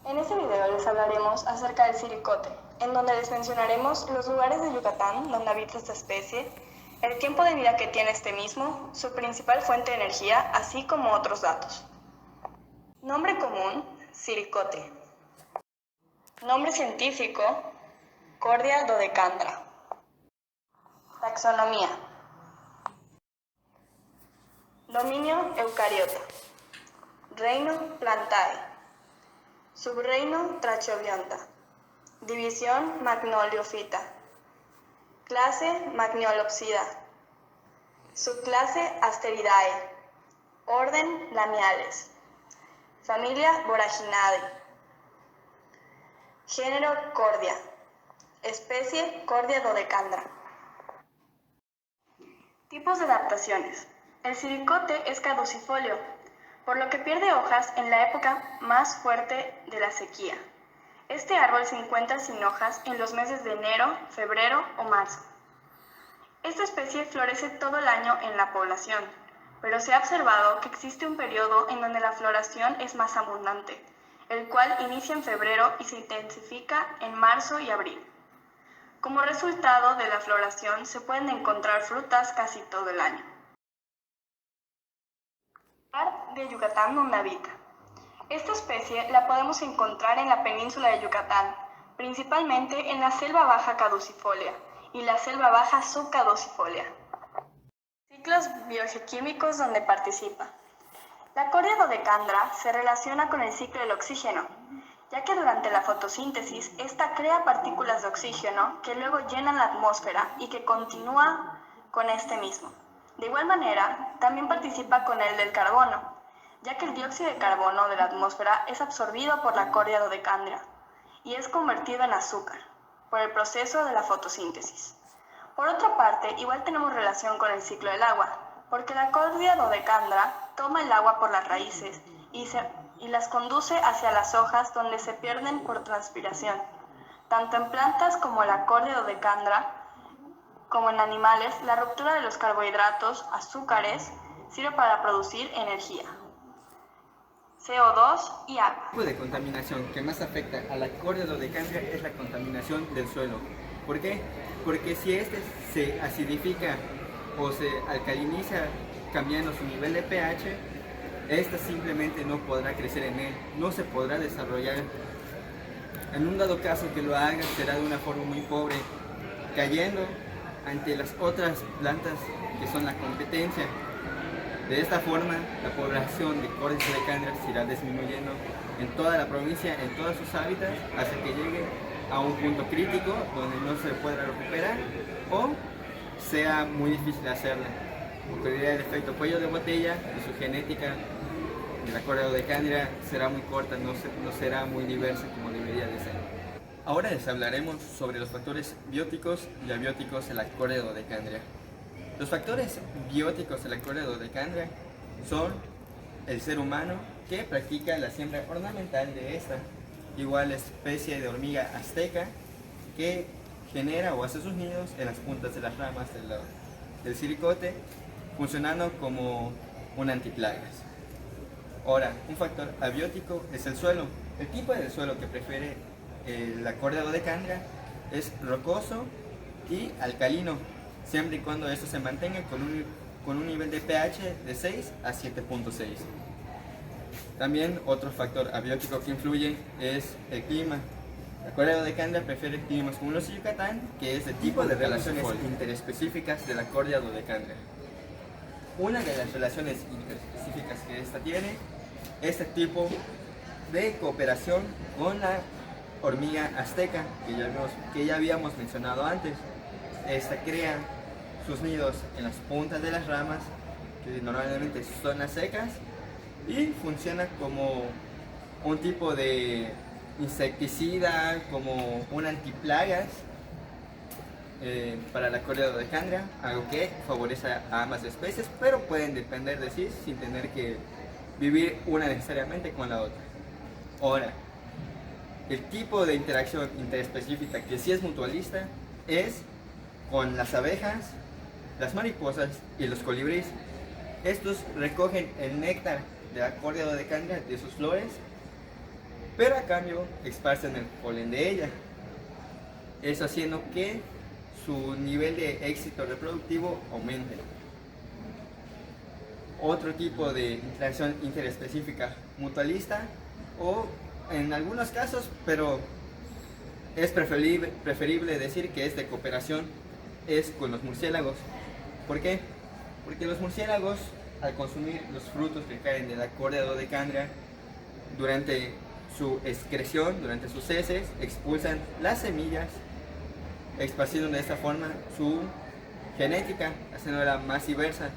En este video les hablaremos acerca del siricote, en donde les mencionaremos los lugares de Yucatán donde habita esta especie, el tiempo de vida que tiene este mismo, su principal fuente de energía, así como otros datos. Nombre común, siricote. Nombre científico, Cordia dodecandra. Taxonomía. Dominio eucariota. Reino Plantae. Subreino Trachobionta. División Magnoliophyta. Clase Magnolopsida. Subclase Asteridae. Orden Lamiales. Familia Voraginae. Género Cordia. Especie Cordia dodecandra. Tipos de adaptaciones. El siricote es caducifolio, por lo que pierde hojas en la época más fuerte de la sequía. Este árbol se encuentra sin hojas en los meses de enero, febrero o marzo. Esta especie florece todo el año en la población, pero se ha observado que existe un periodo en donde la floración es más abundante, el cual inicia en febrero y se intensifica en marzo y abril. Como resultado de la floración se pueden encontrar frutas casi todo el año. De Yucatán donde habita. Esta especie la podemos encontrar en la península de Yucatán, principalmente en la selva baja caducifolia y la selva baja subcaducifolia. Ciclos biogeoquímicos donde participa. La Cordia dodecandra se relaciona con el ciclo del oxígeno, ya que durante la fotosíntesis ésta crea partículas de oxígeno que luego llenan la atmósfera y que continúa con este mismo. De igual manera, también participa con el del carbono, ya que el dióxido de carbono de la atmósfera es absorbido por la Cordia dodecandra y es convertido en azúcar por el proceso de la fotosíntesis. Por otra parte, igual tenemos relación con el ciclo del agua, porque la Cordia dodecandra toma el agua por las raíces y las conduce hacia las hojas donde se pierden por transpiración. Tanto en plantas como la Cordia dodecandra, como en animales, la ruptura de los carbohidratos, azúcares, sirve para producir energía. CO2 y agua. El tipo de contaminación que más afecta a la Cordia dodecandra es la contaminación del suelo. ¿Por qué? Porque si este se acidifica o se alcaliniza cambiando su nivel de pH, esta simplemente no podrá crecer en él, no se podrá desarrollar. En un dado caso que lo haga, será de una forma muy pobre, cayendo ante las otras plantas que son la competencia. De esta forma, la población de Cordia dodecandra se irá disminuyendo en toda la provincia, en todos sus hábitats, hasta que llegue a un punto crítico donde no se pueda recuperar o sea muy difícil hacerla. Ocurrirá el efecto cuello de botella y su genética de la Cordia dodecandra será muy corta, no será muy diversa como debería de ser. Ahora les hablaremos sobre los factores bióticos y abióticos de la Cordia dodecandra. Los factores bióticos de la Cordia dodecandra son el ser humano, que practica la siembra ornamental de esta, igual la especie de hormiga azteca, que genera o hace sus nidos en las puntas de las ramas del siricote, funcionando como un antiplagas. Ahora, un factor abiótico es el suelo. El tipo de suelo que prefiere la Cordia dodecandra es rocoso y alcalino, siempre y cuando esto se mantenga con un nivel de pH de 6 a 7.6. También otro factor abiótico que influye es el clima. La Cordia dodecandra prefiere climas como los de Yucatán, que es de tipo de relaciones interespecíficas de la Cordia dodecandra. Una de las relaciones interespecíficas que esta tiene es el tipo de cooperación con la hormiga azteca, que ya habíamos mencionado antes. Esta crea sus nidos en las puntas de las ramas, que normalmente son las secas, y funciona como un tipo de insecticida, como un antiplagas para la Cordia dodecandra, algo que favorece a ambas especies, pero pueden depender de sí sin tener que vivir una necesariamente con la otra. Ahora, el tipo de interacción interespecífica que sí es mutualista es con las abejas, las mariposas y los colibríes. Estos recogen el néctar de la Cordia dodecandra de sus flores pero a cambio esparcen el polen de ella, eso haciendo que su nivel de éxito reproductivo aumente. Otro tipo de interacción interespecífica mutualista, o en algunos casos, pero es preferible decir que es de cooperación, es con los murciélagos. ¿Por qué? Porque los murciélagos, al consumir los frutos que caen de la córdia dodecandria, durante su excreción, durante sus heces, expulsan las semillas, esparciendo de esta forma su genética, haciéndola más diversa,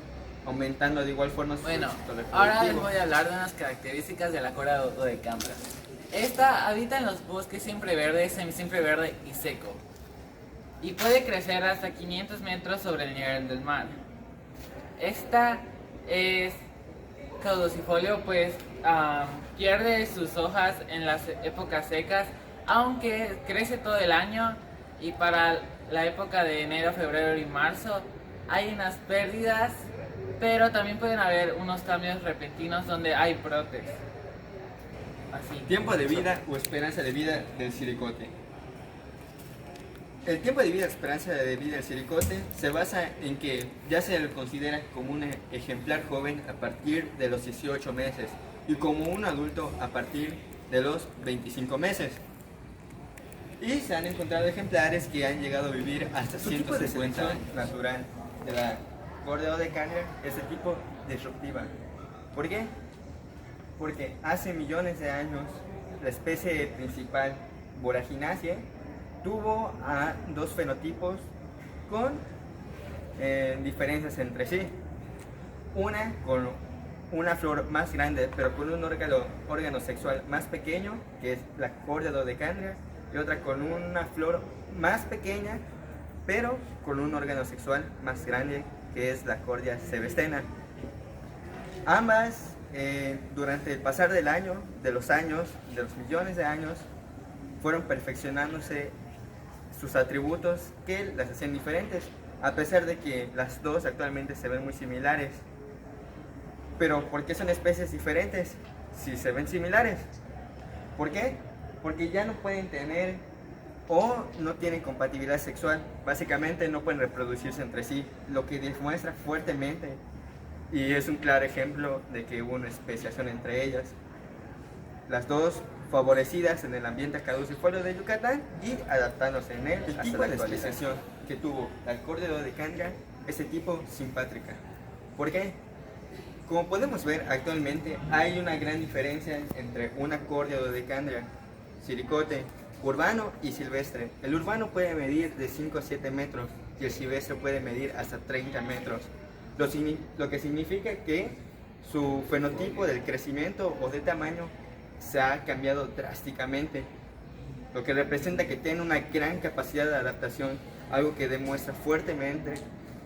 aumentando de igual forma su éxito reproductivo. Ahora les voy a hablar de unas características de la córdia dodecandria. Esta habita en los bosques siempre verde, semisiempre verde y seco, y puede crecer hasta 500 metros sobre el nivel del mar. Esta es caducifolio, pues pierde sus hojas en las épocas secas, aunque crece todo el año, y para la época de enero, febrero y marzo hay unas pérdidas, pero también pueden haber unos cambios repentinos donde hay brotes. Así. Tiempo de vida o esperanza de vida del silicote. El tiempo de vida o esperanza de vida del silicote se basa en que ya se le considera como un ejemplar joven a partir de los 18 meses y como un adulto a partir de los 25 meses. Y se han encontrado ejemplares que han llegado a vivir hasta 150 años. Natural de la córdia dodecandria es de tipo disruptiva. ¿Por qué? Porque hace millones de años la especie principal, Boraginaceae, tuvo a dos fenotipos con diferencias entre sí. Una con una flor más grande pero con un órgano sexual más pequeño, que es la córdia dodecandria, y otra con una flor más pequeña pero con un órgano sexual más grande, que es la córdia sebestena. Ambas, durante el pasar de los millones de años, fueron perfeccionándose sus atributos que las hacían diferentes, a pesar de que las dos actualmente se ven muy similares. Pero ¿por qué son especies diferentes si se ven similares? ¿Por qué? Porque ya no pueden tener o no tienen compatibilidad sexual. Básicamente no pueden reproducirse entre sí, lo que demuestra fuertemente, y es un claro ejemplo de que hubo una especiación entre ellas. Las dos favorecidas en el ambiente caducifolio de Yucatán y adaptándose en él. El tipo de especiación que tuvo la córdia dodecandria es de tipo simpátrica. ¿Por qué? Como podemos ver actualmente, hay una gran diferencia entre una córdia dodecandria, silicote, urbano y silvestre. El urbano puede medir de 5 a 7 metros y el silvestre puede medir hasta 30 metros. Lo que significa que su fenotipo del crecimiento o de tamaño se ha cambiado drásticamente, lo que representa que tiene una gran capacidad de adaptación, algo que demuestra fuertemente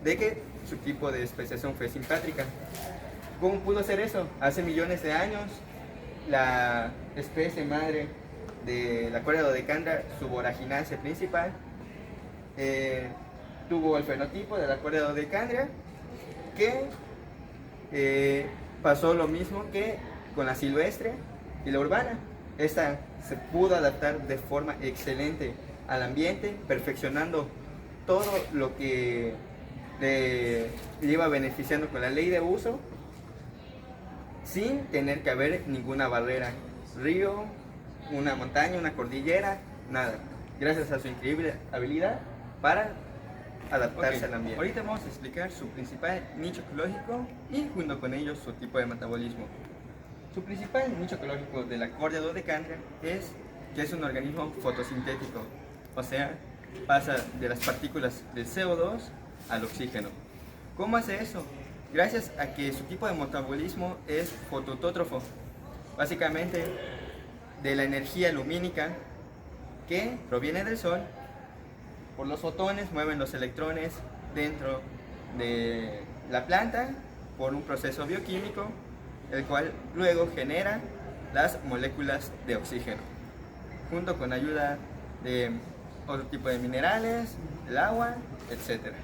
de que su tipo de especiación fue simpátrica. ¿Cómo pudo ser eso? Hace millones de años, la especie madre de la córdia dodecandria, su Boraginaceae principal, tuvo el fenotipo de la córdia dodecandria, que pasó lo mismo que con la silvestre y la urbana. Esta se pudo adaptar de forma excelente al ambiente, perfeccionando todo lo que le iba beneficiando con la ley de uso, sin tener que haber ninguna barrera, río, una montaña, una cordillera, nada, gracias a su increíble habilidad para adaptarse al ambiente. Ahorita vamos a explicar su principal nicho ecológico y junto con ello su tipo de metabolismo. Su principal nicho ecológico de la córdia dodecandria es que es un organismo fotosintético, o sea, pasa de las partículas del CO2 al oxígeno. ¿Cómo hace eso? Gracias a que su tipo de metabolismo es fotoautótrofo, básicamente de la energía lumínica que proviene del sol. Por los fotones mueven los electrones dentro de la planta por un proceso bioquímico, el cual luego genera las moléculas de oxígeno, junto con ayuda de otro tipo de minerales, el agua, etc.